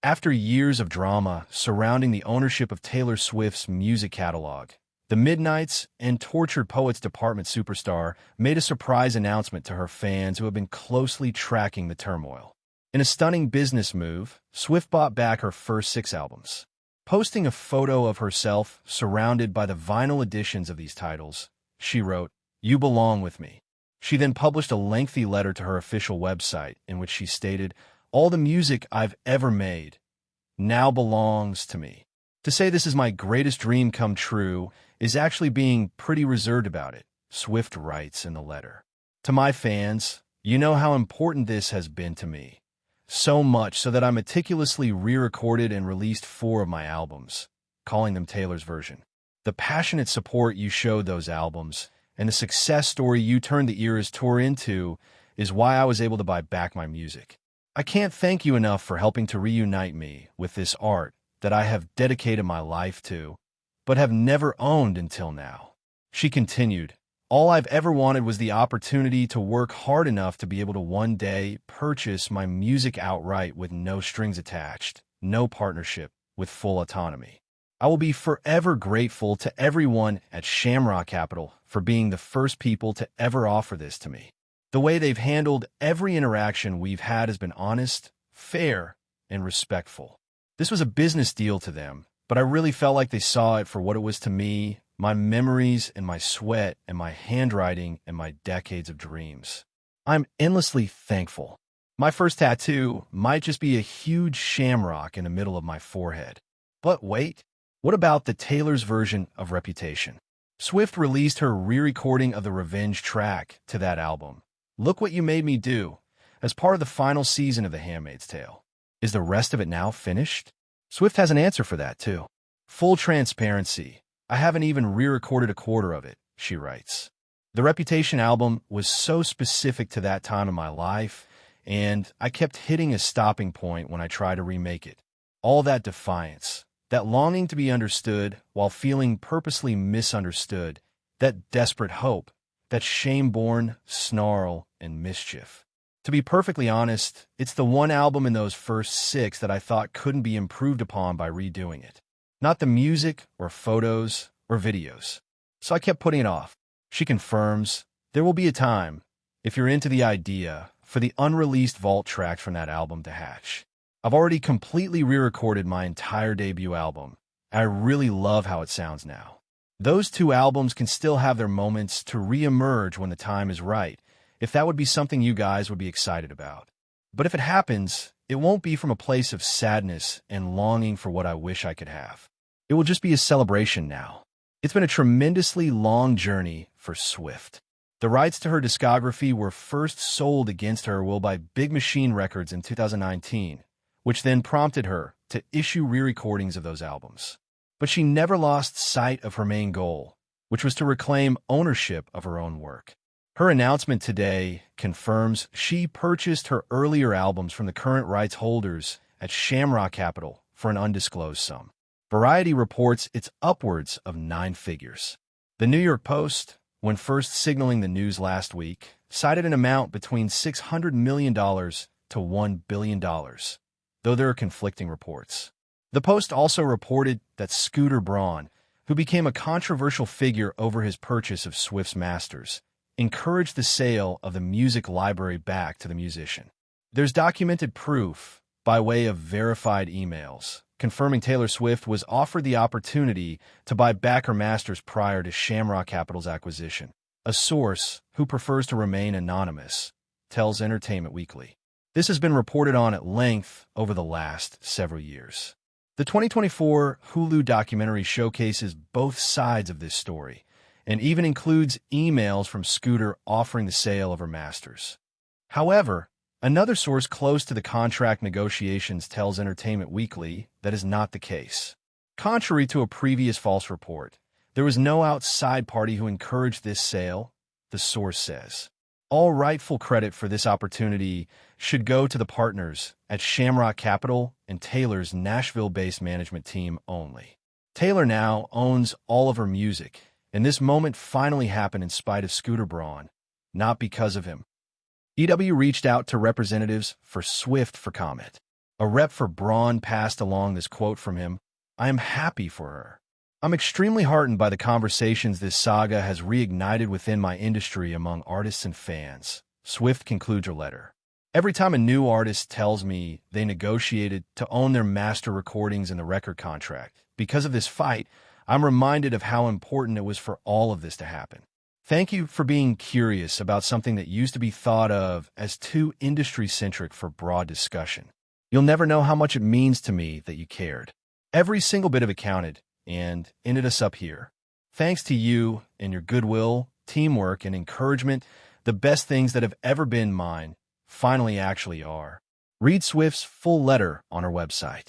After years of drama surrounding the ownership of Taylor Swift's music catalog, the Midnights and Tortured Poets Department superstar made a surprise announcement to her fans who have been closely tracking the turmoil. In a stunning business move, Swift bought back her first 6 albums. Posting a photo of herself surrounded by the vinyl editions of these titles, she wrote, "You belong with me." She then published a lengthy letter to her official website in which she stated, "All the music I've ever made now belongs to me. To say this is my greatest dream come true is actually being pretty reserved about it," Swift writes in the letter. "To my fans, you know how important this has been to me. So much so that I meticulously re-recorded and released 4 of my albums, calling them Taylor's version. The passionate support you showed those albums and the success story you turned the Eras tour into is why I was able to buy back my music. I can't thank you enough for helping to reunite me with this art that I have dedicated my life to, but have never owned until now." She continued, "All I've ever wanted was the opportunity to work hard enough to be able to one day purchase my music outright with no strings attached, no partnership, with full autonomy. I will be forever grateful to everyone at Shamrock Capital for being the first people to ever offer this to me. The way they've handled every interaction we've had has been honest, fair, and respectful. This was a business deal to them, but I really felt like they saw it for what it was to me, my memories and my sweat and my handwriting and my decades of dreams. I'm endlessly thankful. My first tattoo might just be a huge shamrock in the middle of my forehead. But wait, what about the Taylor's version of Reputation? Swift released her re-recording of the Revenge track to that album, Look What You Made Me Do, as part of the final season of The Handmaid's Tale. Is the rest of it now finished? Swift has an answer for that, too. "Full transparency, I haven't even re-recorded a quarter of it," she writes. "The Reputation album was so specific to that time in my life, and I kept hitting a stopping point when I tried to remake it. All that defiance, that longing to be understood while feeling purposely misunderstood, that desperate hope, that shame-born snarl and mischief. To be perfectly honest, it's the one album in those first 6 that I thought couldn't be improved upon by redoing it. Not the music or photos or videos. So I kept putting it off." She confirms, "There will be a time, if you're into the idea, for the unreleased vault tracks from that album to hatch. I've already completely re-recorded my entire debut album, and I really love how it sounds now. Those 2 albums can still have their moments to re-emerge when the time is right, if that would be something you guys would be excited about. But if it happens, it won't be from a place of sadness and longing for what I wish I could have. It will just be a celebration now." It's been a tremendously long journey for Swift. The rights to her discography were first sold against her will by Big Machine Records in 2019, which then prompted her to issue re-recordings of those albums. But she never lost sight of her main goal, which was to reclaim ownership of her own work. Her announcement today confirms she purchased her earlier albums from the current rights holders at Shamrock Capital for an undisclosed sum. Variety reports it's upwards of 9 figures. The New York Post, when first signaling the news last week, cited an amount between $600 million to $1 billion, though there are conflicting reports. The Post also reported that Scooter Braun, who became a controversial figure over his purchase of Swift's masters, encouraged the sale of the music library back to the musician. There's documented proof, by way of verified emails, confirming Taylor Swift was offered the opportunity to buy back her masters prior to Shamrock Capital's acquisition. A source, who prefers to remain anonymous, tells Entertainment Weekly. This has been reported on at length over the last several years. The 2024 Hulu documentary showcases both sides of this story, and even includes emails from Scooter offering the sale of her masters. However, another source close to the contract negotiations tells Entertainment Weekly that is not the case. Contrary to a previous false report, there was no outside party who encouraged this sale, the source says. All rightful credit for this opportunity should go to the partners at Shamrock Capital and Taylor's Nashville-based management team only. Taylor now owns all of her music, and this moment finally happened in spite of Scooter Braun, not because of him. EW reached out to representatives for Swift for comment. A rep for Braun passed along this quote from him: "I am happy for her. I'm extremely heartened by the conversations this saga has reignited within my industry among artists and fans." Swift concludes her letter. "Every time a new artist tells me they negotiated to own their master recordings in the record contract, because of this fight, I'm reminded of how important it was for all of this to happen. Thank you for being curious about something that used to be thought of as too industry-centric for broad discussion. You'll never know how much it means to me that you cared. Every single bit of it counted, and ended us up here. Thanks to you and your goodwill, teamwork, and encouragement, the best things that have ever been mine finally actually are." Read Swift's full letter on her website.